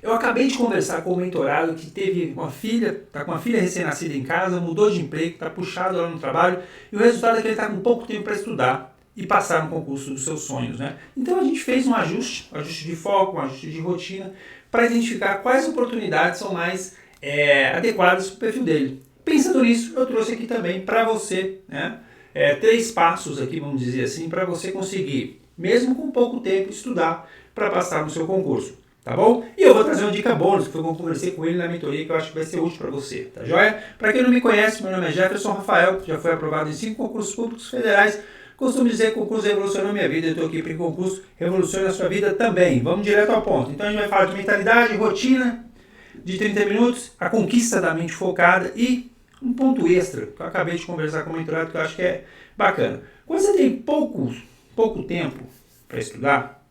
Eu acabei de conversar com um mentorado que teve uma filha, está com uma filha recém-nascida em casa, mudou de emprego, está puxado lá no trabalho, e o resultado é que ele está com pouco tempo para estudar e passar no concurso dos seus sonhos, né? Então a gente fez um ajuste de foco, um ajuste de rotina, para identificar quais oportunidades são mais adequadas para o perfil dele. Pensando nisso, eu trouxe aqui também para você, né, 3 passos aqui, vamos dizer assim, para você conseguir, mesmo com pouco tempo, estudar para passar no seu concurso, tá bom? E eu vou trazer uma dica bônus, que foi como eu conversei com ele na mentoria, que eu acho que vai ser útil para você, tá joia? Para quem não me conhece, meu nome é Jefferson Rafael, já fui aprovado em 5 concursos públicos federais. Costumo dizer que o concurso revolucionou minha vida, eu estou aqui para que o concurso revolucione a sua vida também. Vamos direto ao ponto. Então a gente vai falar de mentalidade, rotina de 30 minutos, a conquista da mente focada e um ponto extra, que eu acabei de conversar com o mentorado, que eu acho que é bacana. Quando você tem pouco tempo para estudar,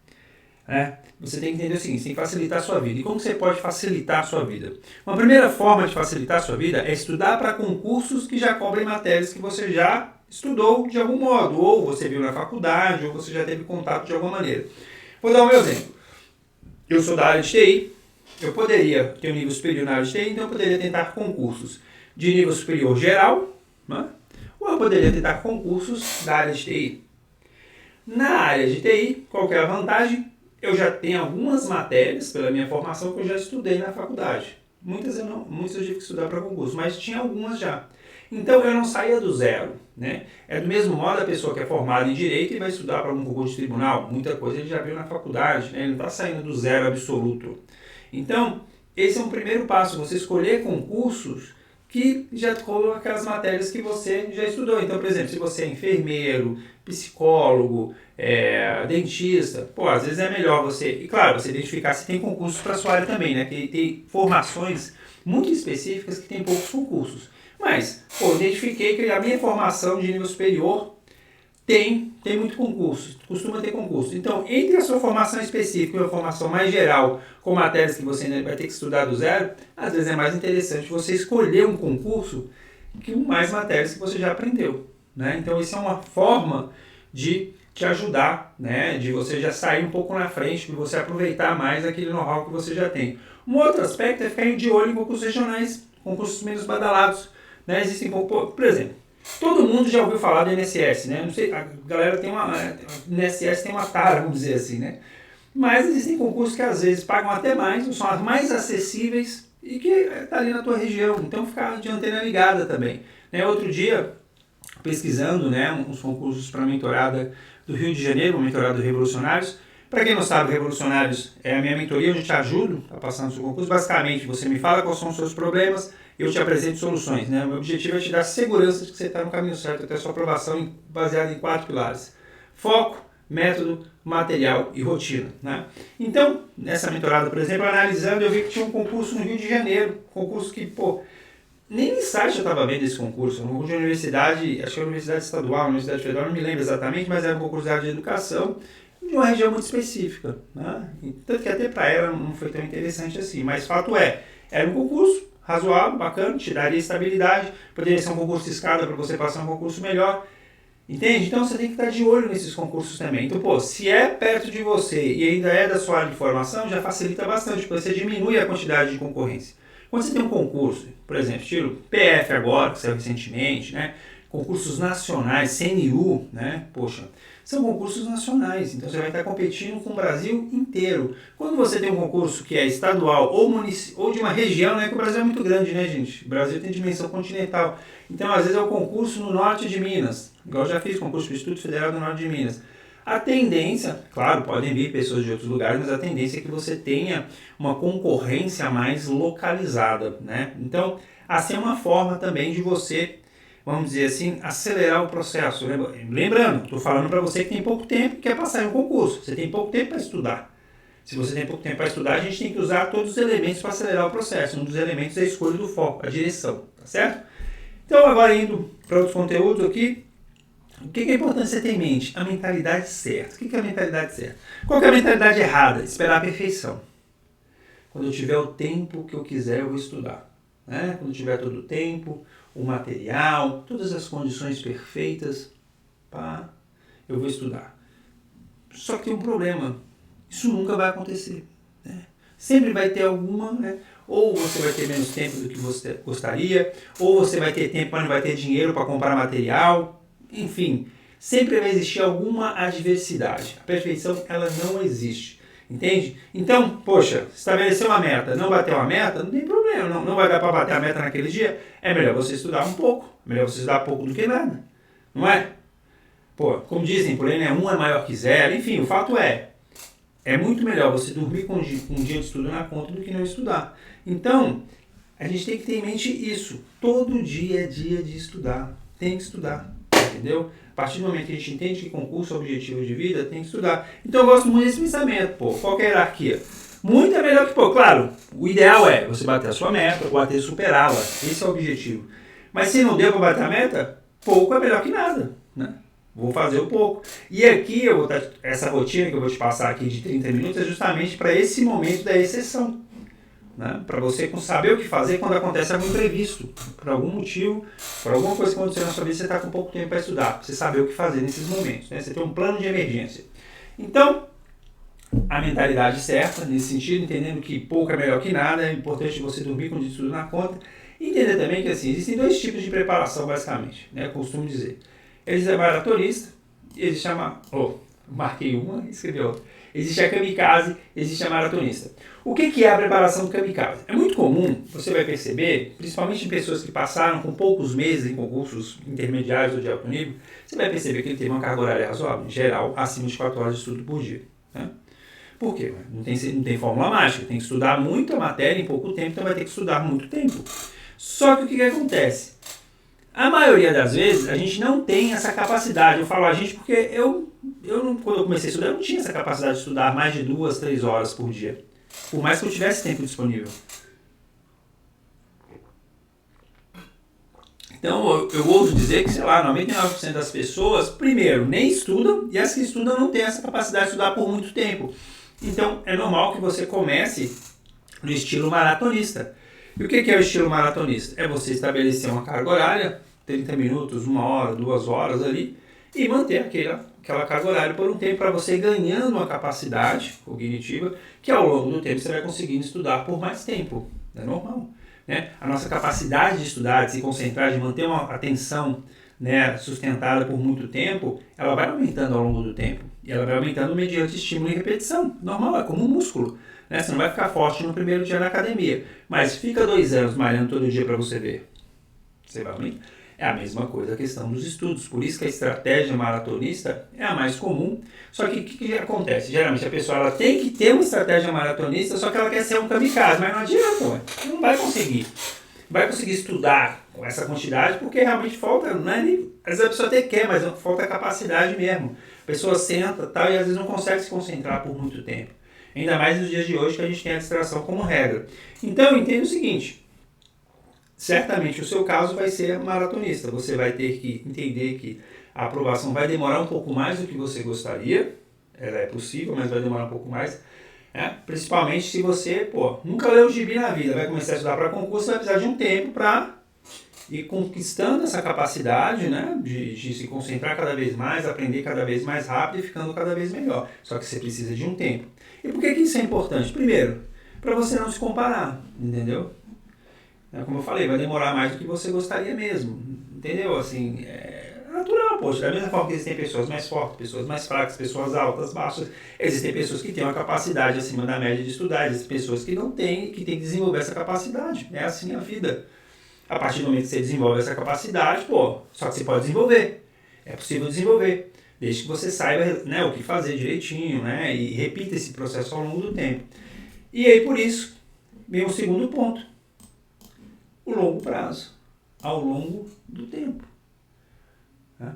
né, você tem que entender o seguinte, você tem que facilitar a sua vida. E como você pode facilitar a sua vida? Uma primeira forma de facilitar a sua vida é estudar para concursos que já cobrem matérias que você já estudou de algum modo, ou você viu na faculdade, ou você já teve contato de alguma maneira. Vou dar um meu exemplo. Eu sou da área de TI, eu poderia ter um nível superior na área de TI, então eu poderia tentar concursos de nível superior geral, né? Ou eu poderia tentar concursos da área de TI. Na área de TI, qual que é a vantagem? Eu já tenho algumas matérias, pela minha formação, que eu já estudei na faculdade. Muitas eu tive que estudar para concurso, mas tinha algumas já. Então eu não saía do zero, né? É do mesmo modo a pessoa que é formada em Direito e vai estudar para um concurso de tribunal. Muita coisa ele já viu na faculdade, né? Ele não está saindo do zero absoluto. Então, esse é um primeiro passo, você escolher concursos que já colocam aquelas matérias que você já estudou. Então, por exemplo, se você é enfermeiro, psicólogo, dentista, às vezes é melhor você, e claro, você identificar se tem concursos para a sua área também, né? Que tem formações muito específicas que tem poucos concursos. Mas, identifiquei que a minha formação de nível superior tem muito concurso, costuma ter concurso. Então, entre a sua formação específica e a formação mais geral, com matérias que você ainda vai ter que estudar do zero, às vezes é mais interessante você escolher um concurso com mais matérias que você já aprendeu, né? Então, isso é uma forma de te ajudar, né? De você já sair um pouco na frente, de você aproveitar mais aquele know-how que você já tem. Um outro aspecto é ficar de olho em concursos regionais, concursos menos badalados, né? Existem, por exemplo, todo mundo já ouviu falar do INSS, né? Não sei, a galera tem o INSS tem uma tara, vamos dizer assim, né? Mas existem concursos que às vezes pagam até mais, são as mais acessíveis e que está ali na tua região. Então ficar de antena ligada também, né? Outro dia, pesquisando, né, uns concursos para mentorada do Rio de Janeiro, um mentorado Revolucionários. Para quem não sabe, Revolucionários é a minha mentoria, onde eu te ajudo a passar no seu concurso. Basicamente, você me fala quais são os seus problemas, eu te apresento soluções, né? O meu objetivo é te dar segurança de que você está no caminho certo até a sua aprovação baseada em 4 pilares. Foco, método, material e rotina, né? Então, nessa mentorada, por exemplo, analisando, eu vi que tinha um concurso no Rio de Janeiro, concurso que, nem em site eu estava vendo esse concurso, um concurso de universidade, acho que é Universidade Estadual, Universidade Federal, não me lembro exatamente, mas era um concurso da área de educação, de uma região muito específica, né? Tanto que até para ela não foi tão interessante assim, mas fato era um concurso razoável, bacana, te daria estabilidade, poderia ser um concurso de escada para você passar um concurso melhor, entende? Então você tem que estar de olho nesses concursos também. Então, se é perto de você e ainda é da sua área de formação, já facilita bastante, porque você diminui a quantidade de concorrência. Quando você tem um concurso, por exemplo, estilo PF agora, que saiu recentemente, né? Concursos nacionais, CNU, né? São concursos nacionais, então você vai estar competindo com o Brasil inteiro. Quando você tem um concurso que é estadual ou de uma região, né, que o Brasil é muito grande, né, gente? O Brasil tem dimensão continental. Então, às vezes é o concurso no norte de Minas, igual eu já fiz concurso do Instituto Federal do Norte de Minas. A tendência, claro, podem vir pessoas de outros lugares, mas a tendência é que você tenha uma concorrência mais localizada, né? Então, assim é uma forma também de você, vamos dizer assim, acelerar o processo. Lembrando, estou falando para você que tem pouco tempo e quer passar em um concurso. Você tem pouco tempo para estudar. Se você tem pouco tempo para estudar, a gente tem que usar todos os elementos para acelerar o processo. Um dos elementos é a escolha do foco, a direção, tá certo? Então, agora indo para outros conteúdos aqui, o que é importante você ter em mente? A mentalidade certa. O que é a mentalidade certa? Qual que é a mentalidade errada? Esperar a perfeição. Quando eu tiver o tempo que eu quiser, eu vou estudar. Né? Quando eu tiver todo o tempo, o material, todas as condições perfeitas, eu vou estudar. Só que tem um problema. Isso nunca vai acontecer. Né? sempre vai ter alguma, né? Ou você vai ter menos tempo do que você gostaria, ou você vai ter tempo, mas não vai ter dinheiro para comprar material, enfim, sempre vai existir alguma adversidade. A perfeição, ela não existe. Entende? Então, poxa, estabelecer uma meta, não bater uma meta, não tem problema, não vai dar para bater a meta naquele dia, é melhor você estudar um pouco, melhor você estudar pouco do que nada, não é? Pô, como dizem por aí, né, um é maior que zero, enfim, o fato é muito melhor você dormir com um dia de estudo na conta do que não estudar. Então, a gente tem que ter em mente isso, todo dia é dia de estudar, tem que estudar, entendeu? A partir do momento que a gente entende que concurso é objetivo de vida, tem que estudar. Então eu gosto muito desse pensamento, pô. Qual que é a hierarquia? Muito é melhor que pouco. Claro, o ideal é você bater a sua meta, ou bater superá-la. Esse é o objetivo. Mas se não deu para bater a meta, pouco é melhor que nada, né? Vou fazer o pouco. E aqui, essa rotina que eu vou te passar aqui de 30 minutos é justamente para esse momento da exceção. Né? Para você saber o que fazer quando acontece algum imprevisto, por algum motivo, por alguma coisa que aconteceu na sua vida, você está com pouco tempo para estudar, para você saber o que fazer nesses momentos, né? Você tem um plano de emergência. Então, a mentalidade certa, nesse sentido, entendendo que pouco é melhor que nada, é importante você dormir com o dia de estudo na conta, e entender também que assim, existem dois tipos de preparação, basicamente, né? Eu costumo dizer. Existe a maratonista, existe a... marquei uma e escrevi outra. Existe a kamikaze, existe a maratonista. O que é a preparação do kamikaze? É muito comum, você vai perceber, principalmente em pessoas que passaram com poucos meses em concursos intermediários ou de alto nível, você vai perceber que ele tem uma carga horária razoável, em geral, acima de 4 horas de estudo por dia. Né? Por quê? Não tem fórmula mágica, tem que estudar muita matéria em pouco tempo, então vai ter que estudar muito tempo. Só que o que acontece? A maioria das vezes, a gente não tem essa capacidade. Eu falo a gente porque quando eu comecei a estudar, eu não tinha essa capacidade de estudar mais de 2, 3 horas por dia. Por mais que eu tivesse tempo disponível. Então, eu ouso dizer que, sei lá, 99% das pessoas, primeiro, nem estudam, e as que estudam não têm essa capacidade de estudar por muito tempo. Então, é normal que você comece no estilo maratonista. E o que é o estilo maratonista? É você estabelecer uma carga horária, 30 minutos, 1 hora, 2 horas ali, e manter aquela carga horária por um tempo para você ir ganhando uma capacidade cognitiva que ao longo do tempo você vai conseguindo estudar por mais tempo. É normal. Né? A nossa capacidade de estudar, de se concentrar, de manter uma atenção, né, sustentada por muito tempo, ela vai aumentando ao longo do tempo. E ela vai aumentando mediante estímulo e repetição. Normal, é como um músculo. Né? Você não vai ficar forte no primeiro dia na academia, mas fica 2 anos malhando todo dia para você ver. Você vai aumentar. É a mesma coisa a questão dos estudos. Por isso que a estratégia maratonista é a mais comum. Só que o que acontece? Geralmente a pessoa ela tem que ter uma estratégia maratonista, só que ela quer ser um kamikaze, mas não adianta, não vai conseguir. Vai conseguir estudar com essa quantidade porque realmente falta, não é nem... Às vezes a pessoa até quer, mas falta capacidade mesmo. A pessoa senta tal, e às vezes não consegue se concentrar por muito tempo. Ainda mais nos dias de hoje que a gente tem a distração como regra. Então eu entendo o seguinte... Certamente o seu caso vai ser maratonista. Você vai ter que entender que a aprovação vai demorar um pouco mais do que você gostaria. Ela é possível, mas vai demorar um pouco mais. Né? Principalmente se você nunca leu o gibi na vida, vai começar a estudar para concurso, vai precisar de um tempo para ir conquistando essa capacidade, né? de se concentrar cada vez mais, aprender cada vez mais rápido e ficando cada vez melhor. Só que você precisa de um tempo. E por que isso é importante? Primeiro, para você não se comparar, entendeu? Como eu falei, vai demorar mais do que você gostaria mesmo, entendeu? Assim, é natural, poxa. Da mesma forma que existem pessoas mais fortes, pessoas mais fracas, pessoas altas, baixas, existem pessoas que têm uma capacidade acima da média de estudar, existem pessoas que não têm, que têm que desenvolver essa capacidade. É assim a vida. A partir do momento que você desenvolve essa capacidade, só que você pode desenvolver. É possível desenvolver, desde que você saiba, né, o que fazer direitinho, né, e repita esse processo ao longo do tempo. E aí, por isso, vem o segundo ponto. O longo prazo, ao longo do tempo.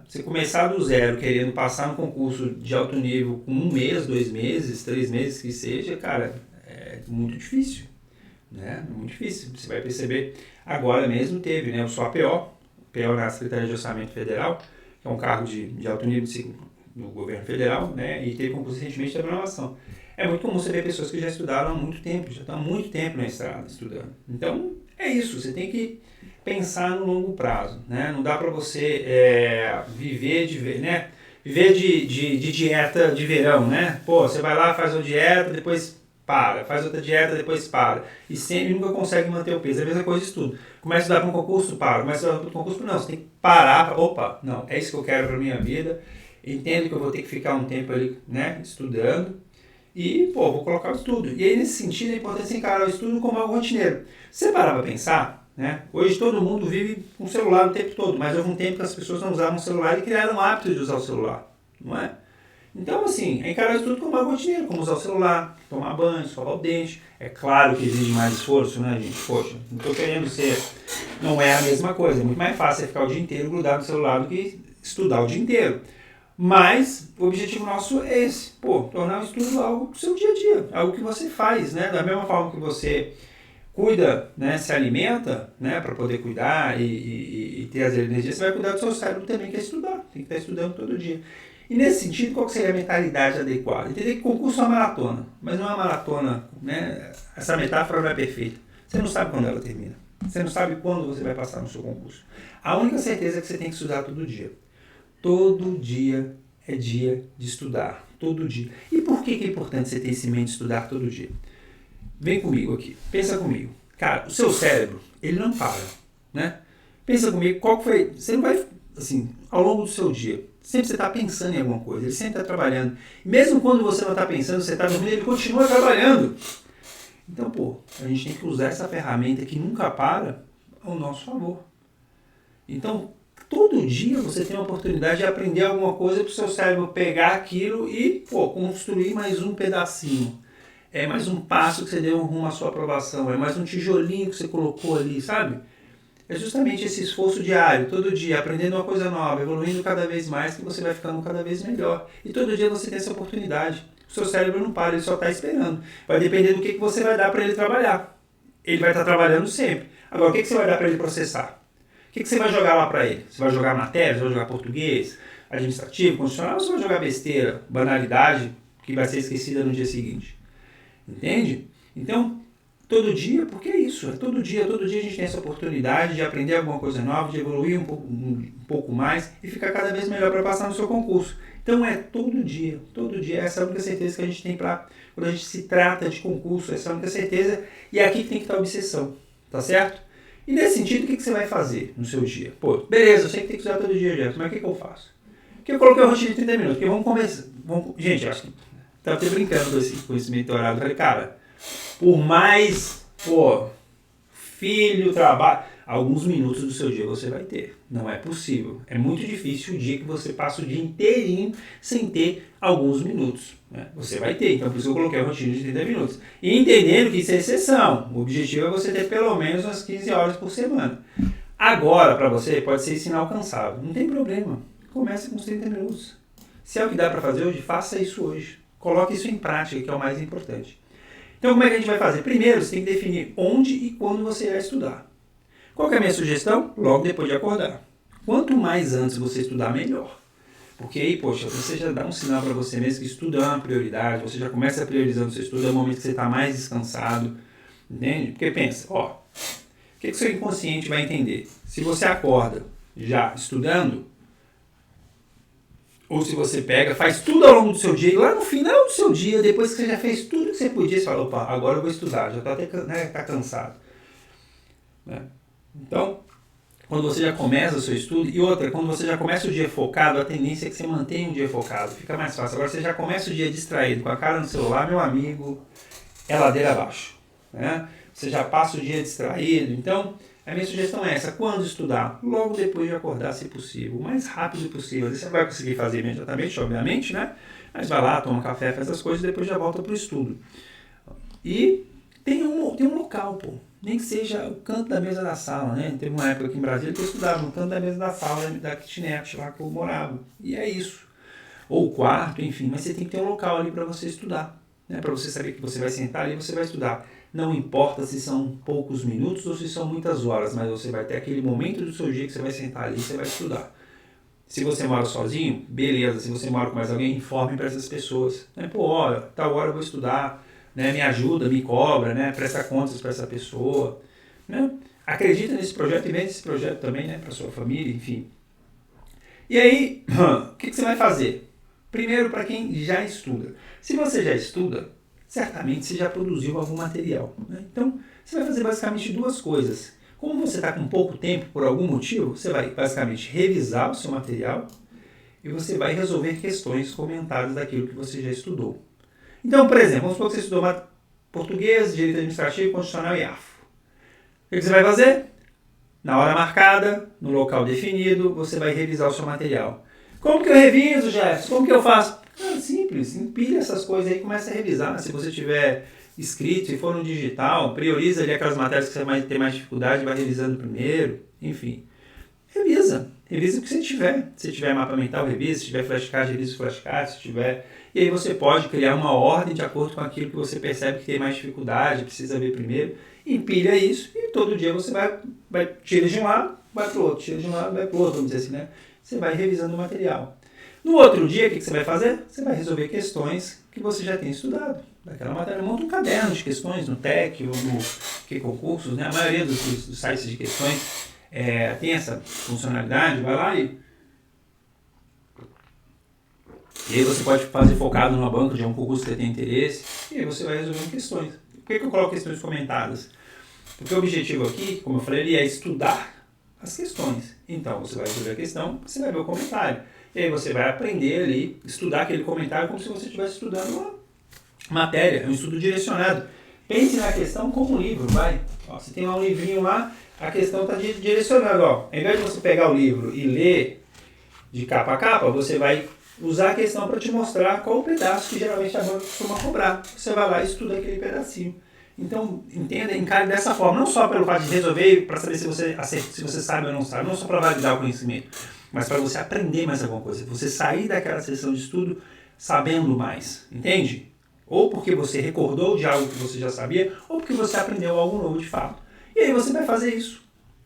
Você começar do zero, querendo passar no concurso de alto nível com 1 mês, 2 meses, 3 meses que seja, cara, é muito difícil. Né? Muito difícil. Você vai perceber, agora mesmo teve, né, o SOAPO, PO na Secretaria de Orçamento Federal, que é um cargo de alto nível do governo federal, né, e teve concurso recentemente de programação. É muito comum você ver pessoas que já estudaram há muito tempo, já estão há muito tempo na estrada estudando. Então, é isso, você tem que pensar no longo prazo, né? Não dá para você viver de dieta de verão, né? Você vai lá, faz uma dieta, depois para. Faz outra dieta, depois para. E sempre nunca consegue manter o peso. É a mesma coisa de estudo. Começa a estudar para um concurso, para. Começa a estudar para um concurso, não. Você tem que parar. Opa, não, é isso que eu quero para minha vida. Entendo que eu vou ter que ficar um tempo ali, né, estudando. E, vou colocar o estudo. E aí, nesse sentido, é importante encarar o estudo como algo rotineiro. Você parar para pensar, né? Hoje todo mundo vive com o celular o tempo todo, mas houve um tempo que as pessoas não usavam o celular e criaram o hábito de usar o celular, não é? Então, assim, é encarar o estudo como algo rotineiro, como usar o celular, tomar banho, escovar o dente. É claro que exige mais esforço, né, gente? Poxa, não estou querendo ser... Não é a mesma coisa. É muito mais fácil você ficar o dia inteiro grudado no celular do que estudar o dia inteiro. Mas o objetivo nosso é esse, tornar o estudo algo do seu dia a dia, algo que você faz, né? Da mesma forma que você cuida, né, se alimenta, né, para poder cuidar e ter as energias, você vai cuidar do seu cérebro também, que é estudar, tem que estar estudando todo dia. E nesse sentido, qual seria a mentalidade adequada? Entender que concurso é uma maratona, mas não é uma maratona, né? Essa metáfora não é perfeita. Você não sabe quando ela termina, você não sabe quando você vai passar no seu concurso. A única certeza é que você tem que estudar todo dia. Todo dia é dia de estudar, todo dia. E por que é importante você ter esse mente de estudar todo dia? Vem comigo aqui, pensa comigo. Cara, o seu cérebro, ele não para, né? Pensa comigo, qual foi... Você não vai, assim, ao longo do seu dia, sempre você está pensando em alguma coisa, ele sempre está trabalhando. Mesmo quando você não está pensando, você está dormindo, ele continua trabalhando. Então, a gente tem que usar essa ferramenta que nunca para ao nosso favor. Então, todo dia você tem a oportunidade de aprender alguma coisa para o seu cérebro pegar aquilo e, construir mais um pedacinho. É mais um passo que você deu rumo à sua aprovação. É mais um tijolinho que você colocou ali, sabe? É justamente esse esforço diário, todo dia, aprendendo uma coisa nova, evoluindo cada vez mais, que você vai ficando cada vez melhor. E todo dia você tem essa oportunidade. O seu cérebro não para, ele só está esperando. Vai depender do que você vai dar para ele trabalhar. Ele vai estar trabalhando sempre. Agora, o que você vai dar para ele processar? O que você vai jogar lá para ele? Você vai jogar matéria, você vai jogar português, administrativo, constitucional, ou você vai jogar besteira, banalidade, que vai ser esquecida no dia seguinte? Entende? Então, todo dia, porque é isso, todo dia a gente tem essa oportunidade de aprender alguma coisa nova, de evoluir um pouco mais e ficar cada vez melhor para passar no seu concurso. Então é todo dia, essa é a única certeza que a gente tem quando a gente se trata de concurso, essa é a única certeza, e é aqui que tem que estar a obsessão, tá certo? E nesse sentido, o que você vai fazer no seu dia? Beleza, eu sei que tem que estudar todo dia, mas o que eu faço? Porque eu coloquei uma rotina de 30 minutos, porque vamos começar, gente, eu acho que estava até brincando com esse mentorado, eu falei, cara, por mais, filho, trabalho, alguns minutos do seu dia você vai ter. Não é possível. É muito difícil o dia que você passa o dia inteirinho sem ter alguns minutos. Né? Você vai ter. Então, por isso eu coloquei a rotina de 30 minutos. E entendendo que isso é exceção. O objetivo é você ter pelo menos umas 15 horas por semana. Agora, para você, pode ser isso inalcançável. Não tem problema. Comece com os 30 minutos. Se é o que dá para fazer hoje, faça isso hoje. Coloque isso em prática, que é o mais importante. Então, como é que a gente vai fazer? Primeiro, você tem que definir onde e quando você vai estudar. Qual que é a minha sugestão? Logo depois de acordar. Quanto mais antes você estudar, melhor. Porque aí, você já dá um sinal para você mesmo que estudo é uma prioridade, você já começa priorizando o seu estudo, é o momento que você está mais descansado, entende? Porque pensa, o que o seu inconsciente vai entender? Se você acorda já estudando, ou se você pega, faz tudo ao longo do seu dia, e lá no final do seu dia, depois que você já fez tudo que você podia, você fala, agora eu vou estudar, já está até tá cansado. Né? Então, quando você já começa o seu estudo, e outra, quando você já começa o dia focado, a tendência é que você mantenha o dia focado, fica mais fácil. Agora você já começa o dia distraído, com a cara no celular, meu amigo, é ladeira abaixo. Né? Você já passa o dia distraído, então... A minha sugestão é essa, quando estudar? Logo depois de acordar, se possível, o mais rápido possível. Você vai conseguir fazer imediatamente, obviamente, né? Mas vai lá, toma um café, faz as coisas e depois já volta para o estudo. E tem um local, nem que seja o canto da mesa da sala, né? Teve uma época aqui em Brasília que eu estudava no canto da mesa da sala, da kitnet, lá que eu morava. E é isso. Ou o quarto, enfim, mas você tem que ter um local ali para você estudar. Né? Para você saber que você vai sentar ali e você vai estudar. Não importa se são poucos minutos ou se são muitas horas, mas você vai ter aquele momento do seu dia que você vai sentar ali e você vai estudar. Se você mora sozinho, beleza. Se você mora com mais alguém, informe para essas pessoas. Né? Tal hora eu vou estudar, né? Me ajuda, me cobra, né? Presta contas para essa pessoa. Né? Acredita nesse projeto e vende esse projeto também, né? Para sua família, enfim. E aí, o que você vai fazer? Primeiro, para quem já estuda. Se você já estuda, certamente você já produziu algum material, né? Então, você vai fazer basicamente duas coisas. Como você está com pouco tempo, por algum motivo, você vai basicamente revisar o seu material e você vai resolver questões comentadas daquilo que você já estudou. Então, por exemplo, vamos supor que você estudou português, direito administrativo, constitucional e AFO. O que você vai fazer? Na hora marcada, no local definido, você vai revisar o seu material. Como que eu reviso, Jefferson? Como que eu faço? Simples, empilha essas coisas aí e começa a revisar. Se você tiver escrito, se for no digital, prioriza ali aquelas matérias que você vai ter mais dificuldade, vai revisando primeiro, enfim. Revisa o que você tiver. Se tiver mapa mental, revisa. Se tiver flashcard, revisa os flashcards. Se tiver... E aí você pode criar uma ordem de acordo com aquilo que você percebe que tem mais dificuldade, precisa ver primeiro. Empilha isso e todo dia você vai tira de um lado, vai para o outro, tira de um lado, vai para o outro, vamos dizer assim, né? Você vai revisando o material. No outro dia, o que você vai fazer? Você vai resolver questões que você já tem estudado. Daquela matéria, monta um caderno de questões no TEC ou no Q-Concursos, né? A maioria dos sites de questões tem essa funcionalidade, vai lá e aí você pode fazer focado numa banca de um concurso que você tem interesse, e aí você vai resolvendo questões. Por que eu coloco questões comentadas? Porque o objetivo aqui, como eu falei, é estudar as questões. Então, você vai resolver a questão, você vai ver o comentário. E aí você vai aprender ali, estudar aquele comentário como se você estivesse estudando uma matéria, é um estudo direcionado. Pense na questão como um livro, vai. Ó, você tem lá um livrinho lá, a questão está direcionada. Ó. Ao invés de você pegar o livro e ler de capa a capa, você vai usar a questão para te mostrar qual o pedaço que geralmente a banca costuma cobrar. Você vai lá e estuda aquele pedacinho. Então, entenda, encare dessa forma, não só pelo fato de resolver, para saber se você sabe ou não sabe, não só para validar o conhecimento, mas para você aprender mais alguma coisa, você sair daquela sessão de estudo sabendo mais, entende? Ou porque você recordou de algo que você já sabia, ou porque você aprendeu algo novo de fato. E aí você vai fazer isso.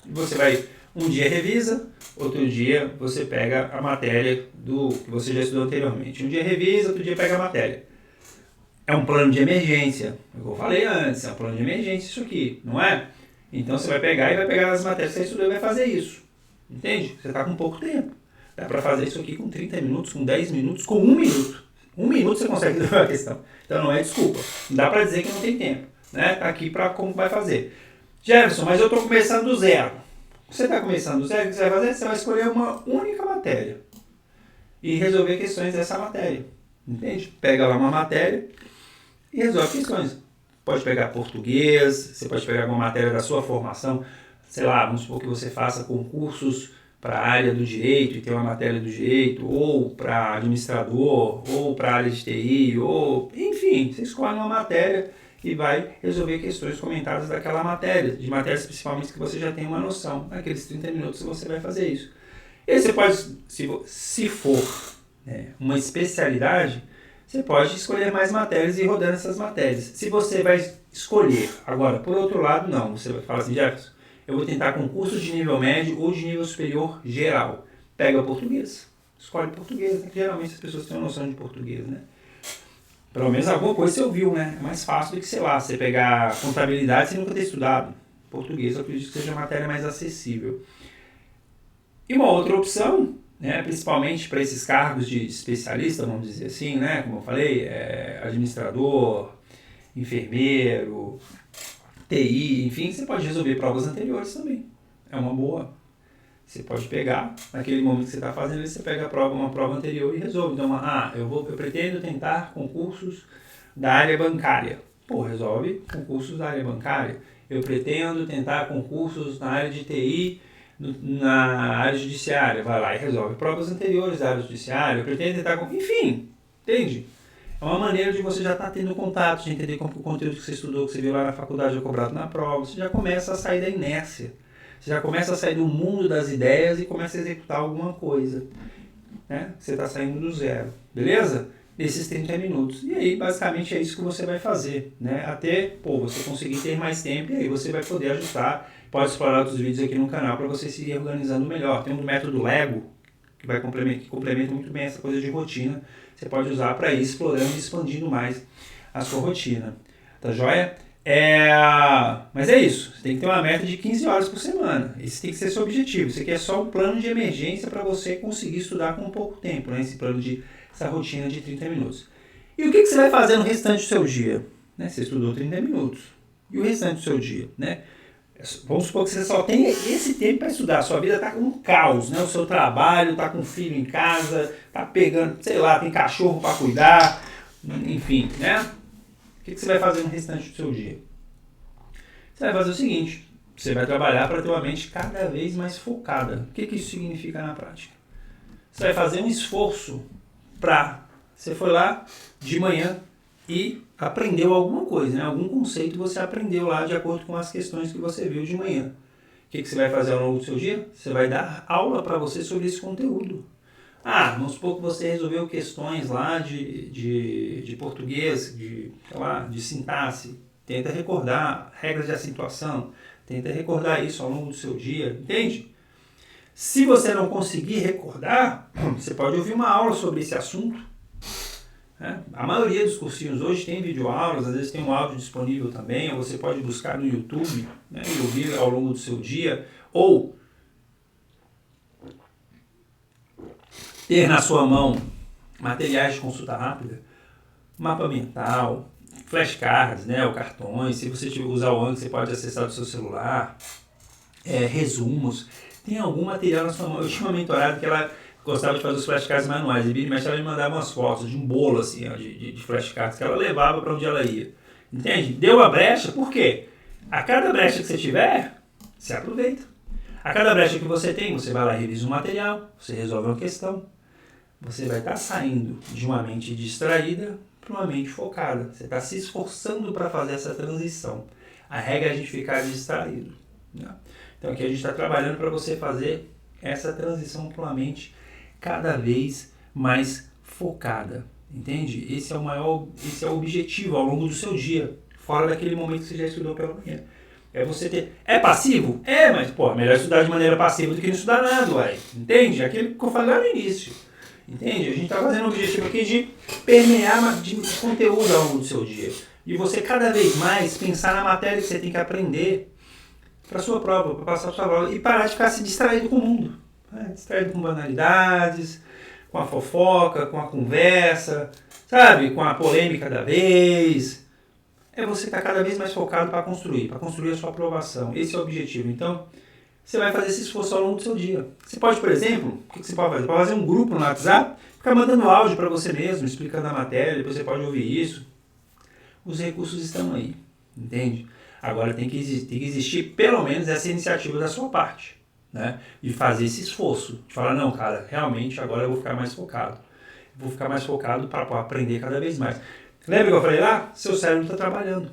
Você vai, um dia revisa, outro dia você pega a matéria que você já estudou anteriormente. Um dia revisa, outro dia pega a matéria. É um plano de emergência. Eu falei antes, é um plano de emergência isso aqui, não é? Então você vai pegar as matérias que você estudou e vai fazer isso. Entende? Você está com pouco tempo. Dá para fazer isso aqui com 30 minutos, com 10 minutos, com 1 minuto. 1 minuto você consegue resolver a questão. Então não é desculpa. Não dá para dizer que não tem tempo. Né? Tá aqui para como vai fazer. Jefferson, mas eu estou começando do zero. Você está começando do zero, o que você vai fazer? Você vai escolher uma única matéria e resolver questões dessa matéria. Entende? Pega lá uma matéria e resolve questões. Pode pegar português, você pode pegar alguma matéria da sua formação, sei lá, vamos supor que você faça concursos para a área do direito e tem uma matéria do direito, ou para administrador, ou para a área de TI, ou enfim, você escolhe uma matéria e vai resolver questões comentadas daquela matéria, de matérias principalmente que você já tem uma noção. Naqueles 30 minutos você vai fazer isso. E aí você pode, se for uma especialidade, você pode escolher mais matérias e ir rodando essas matérias. Se você vai escolher, agora, por outro lado, não. Você vai falar assim, Jefferson, eu vou tentar concursos de nível médio ou de nível superior geral. Pega português. Escolhe português, né? Geralmente as pessoas têm uma noção de português, né? Pelo menos alguma coisa você ouviu, né? É mais fácil do que, sei lá, você pegar contabilidade sem nunca ter estudado. Português eu acredito que seja a matéria mais acessível. E uma outra opção, né, principalmente para esses cargos de especialista, vamos dizer assim, né, como eu falei, administrador, enfermeiro, TI, enfim, você pode resolver provas anteriores também. É uma boa. Você pode pegar, naquele momento que você está fazendo, você pega uma prova anterior e resolve. Então, eu pretendo tentar concursos da área bancária. Pô, resolve concursos da área bancária. Eu pretendo tentar concursos na área de TI, na área judiciária. Vai lá e resolve provas anteriores da área judiciária. Eu pretendo tentar... Enfim, entende? É uma maneira de você já estar tendo contato, de entender como o conteúdo que você estudou, que você viu lá na faculdade é cobrado na prova. Você já começa a sair da inércia. Você já começa a sair do mundo das ideias e começa a executar alguma coisa. Né? Você está saindo do zero. Beleza? Nesses 30 minutos. E aí, basicamente, é isso que você vai fazer. Né? Até você conseguir ter mais tempo e aí você vai poder ajustar. Pode explorar outros vídeos aqui no canal para você se ir organizando melhor. Tem um método Lego que complementa muito bem essa coisa de rotina. Você pode usar para ir explorando e expandindo mais a sua rotina. Tá joia? Mas é isso. Você tem que ter uma meta de 15 horas por semana. Esse tem que ser seu objetivo. Isso aqui é só um plano de emergência para você conseguir estudar com pouco tempo. Né? Essa rotina de 30 minutos. E o que você vai fazer no restante do seu dia? Né? Você estudou 30 minutos. E o restante do seu dia? Né? Vamos supor que você só tem esse tempo para estudar. A sua vida está com um caos, né? O seu trabalho está com filho em casa, está pegando, sei lá, tem cachorro para cuidar, enfim, né? O que você vai fazer no restante do seu dia? Você vai fazer o seguinte, você vai trabalhar para ter uma mente cada vez mais focada. O que isso significa na prática? Você vai fazer um esforço para... Você foi lá de manhã e aprendeu alguma coisa, né? Algum conceito você aprendeu lá de acordo com as questões que você viu de manhã. O que você vai fazer ao longo do seu dia? Você vai dar aula para você sobre esse conteúdo. Vamos supor que você resolveu questões lá de português, de sintaxe. Tenta recordar regras de acentuação. Tenta recordar isso ao longo do seu dia, entende? Se você não conseguir recordar, você pode ouvir uma aula sobre esse assunto. A maioria dos cursinhos hoje tem videoaulas, às vezes tem um áudio disponível também, ou você pode buscar no YouTube, né, e ouvir ao longo do seu dia, ou ter na sua mão materiais de consulta rápida, mapa mental, flashcards, né, ou cartões. Se você usar o Anki, você pode acessar do seu celular, resumos. Tem algum material na sua mão. Eu tinha uma mentorada que ela gostava de fazer os flashcards manuais, e ela me mandava umas fotos de um bolo assim, ó, de flashcards que ela levava para onde ela ia. Entende? Deu a brecha, por quê? A cada brecha que você tiver, você aproveita. A cada brecha que você tem, você vai lá e revisa um material, você resolve uma questão. Você vai estar saindo de uma mente distraída para uma mente focada. Você está se esforçando para fazer essa transição. A regra é a gente ficar distraído, né? Então aqui a gente está trabalhando para você fazer essa transição para uma mente cada vez mais focada, entende? Esse é o objetivo ao longo do seu dia, fora daquele momento que você já estudou pela manhã. É você ter... É passivo? Mas melhor estudar de maneira passiva do que não estudar nada, uai. Entende? Aquilo que eu falei lá no início. Entende? A gente está fazendo o objetivo aqui de permear de conteúdo ao longo do seu dia. E você cada vez mais pensar na matéria que você tem que aprender para sua prova, para passar a sua prova. E parar de ficar se distraído com o mundo. Distraído com banalidades, com a fofoca, com a conversa, sabe? Com a polêmica da vez. Você estar cada vez mais focado para construir a sua aprovação. Esse é o objetivo. Então, você vai fazer esse esforço ao longo do seu dia. Você pode, por exemplo, o que você pode fazer? Pode fazer um grupo no WhatsApp, ficar mandando áudio para você mesmo, explicando a matéria, depois você pode ouvir isso. Os recursos estão aí, entende? Agora tem que existir pelo menos essa iniciativa da sua parte, né? De fazer esse esforço, de falar, não, cara, realmente agora eu vou ficar mais focado. Vou ficar mais focado para aprender cada vez mais. Lembra que eu falei lá? Seu cérebro está trabalhando.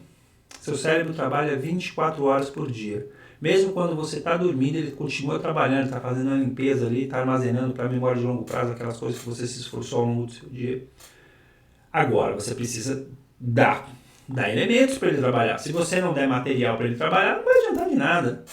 Seu cérebro trabalha 24 horas por dia. Mesmo quando você está dormindo, ele continua trabalhando, está fazendo uma limpeza ali, está armazenando para a memória de longo prazo aquelas coisas que você se esforçou ao longo do seu dia. Agora, você precisa dar elementos para ele trabalhar. Se você não der material para ele trabalhar, não vai adiantar de nada.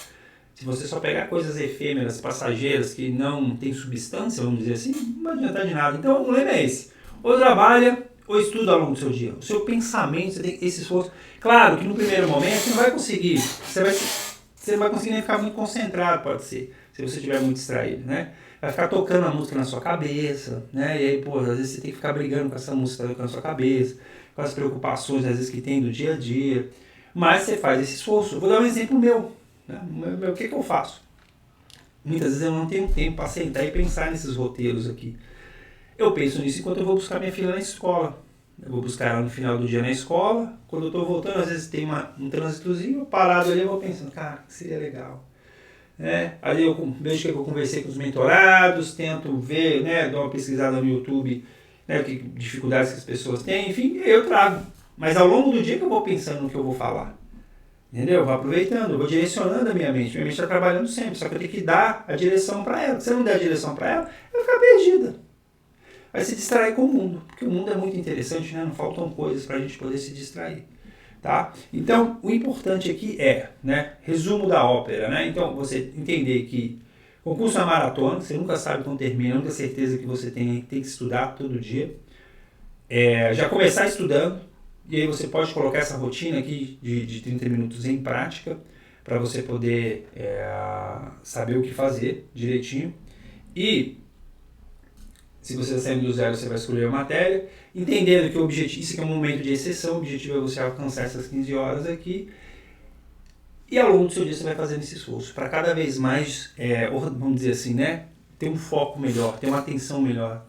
Se você só pegar coisas efêmeras, passageiras, que não tem substância, vamos dizer assim, não vai adiantar de nada. Então, o lema é esse. Ou trabalha, ou estuda ao longo do seu dia. O seu pensamento, você tem esse esforço. Claro que no primeiro momento você não vai conseguir. Você não vai conseguir nem ficar muito concentrado, pode ser, se você estiver muito distraído, né? Vai ficar tocando a música na sua cabeça, né? E aí, às vezes você tem que ficar brigando com essa música tocando na sua cabeça, com as preocupações, às vezes, que tem do dia a dia. Mas você faz esse esforço. Eu vou dar um exemplo meu, né? O que eu faço? Muitas vezes eu não tenho tempo para sentar e pensar nesses roteiros aqui. Eu penso nisso enquanto eu vou buscar minha filha na escola. Eu vou buscar ela no final do dia na escola. Quando eu estou voltando, às vezes tem um trânsitozinho, parado ali, eu vou pensando, cara, que seria legal. Ali eu vejo que eu conversei com os mentorados, tento ver, né, dou uma pesquisada no YouTube, né, que dificuldades que as pessoas têm, enfim, eu trago. Mas ao longo do dia que eu vou pensando no que eu vou falar. Entendeu? Eu vou aproveitando, eu vou direcionando a minha mente. Minha mente está trabalhando sempre, só que eu tenho que dar a direção para ela. Se eu não der a direção para ela, ela vai ficar perdida. Vai se distrair com o mundo, porque o mundo é muito interessante, né? Não faltam coisas para a gente poder se distrair, tá? Então, o importante aqui é, né, resumo da ópera, né? Então, você entender que concurso é maratona, você nunca sabe quando termina, a única certeza que você tem que estudar todo dia. Já começar estudando, e aí você pode colocar essa rotina aqui de 30 minutos em prática, para você poder saber o que fazer direitinho. E se você está saindo do zero, você vai escolher a matéria. entendendo que o objetivo, isso aqui é um momento de exceção, o objetivo é você alcançar essas 15 horas aqui, e ao longo do seu dia você vai fazendo esse esforço para cada vez mais, vamos dizer assim, né, ter um foco melhor, ter uma atenção melhor,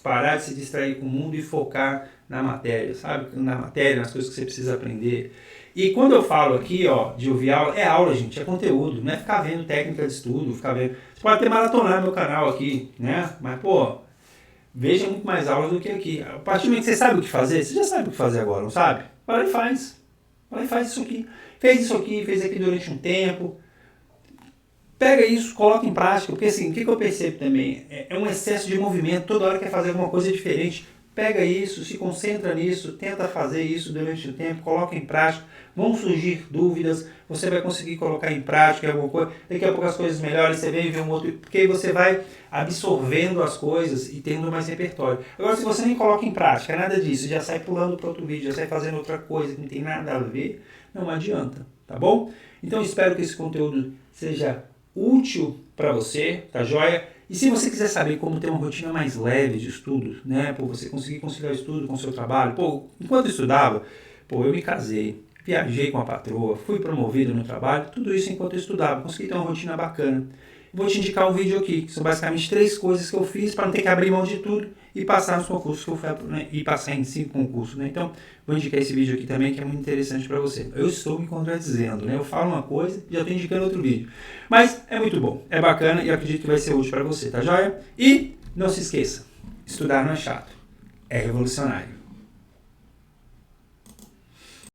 parar de se distrair com o mundo e focar na matéria, sabe? Na matéria, nas coisas que você precisa aprender. E quando eu falo aqui, ó, de ouvir aula, é aula, gente, é conteúdo, não é ficar vendo técnica de estudo, ficar vendo... Você pode até maratonar no meu canal aqui, né? Mas, pô, veja muito mais aulas do que aqui. A partir do momento que você sabe o que fazer, você já sabe o que fazer agora, não sabe? Vai lá e faz. Vai lá e faz isso aqui. Fez isso aqui, fez aqui durante um tempo. Pega isso, coloca em prática, porque assim, o que eu percebo também? É um excesso de movimento, toda hora quer fazer alguma coisa diferente. Pega isso, se concentra nisso, tenta fazer isso durante o tempo, coloca em prática. Vão surgir dúvidas, você vai conseguir colocar em prática alguma coisa. Daqui a pouco as coisas melhoram, você vem e vê um outro, porque aí você vai absorvendo as coisas e tendo mais repertório. Agora, se você nem coloca em prática nada disso, já sai pulando para outro vídeo, já sai fazendo outra coisa que não tem nada a ver, não adianta, tá bom? Então, espero que esse conteúdo seja útil para você, tá joia? E se você quiser saber como ter uma rotina mais leve de estudo, né, por você conseguir conciliar o estudo com o seu trabalho, pô, enquanto eu estudava, pô, eu me casei, viajei com a patroa, fui promovido no trabalho, tudo isso enquanto eu estudava, consegui ter uma rotina bacana. Vou te indicar um vídeo aqui, que são basicamente 3 coisas que eu fiz para não ter que abrir mão de tudo e passar nos concursos que eu fui, né, e passar em 5 concursos, né? Então, vou indicar esse vídeo aqui também, que é muito interessante para você. Eu estou me contradizendo, né? Eu falo uma coisa e já estou indicando outro vídeo. Mas é muito bom, é bacana e eu acredito que vai ser útil para você, tá joia? E não se esqueça, estudar não é chato, é revolucionário.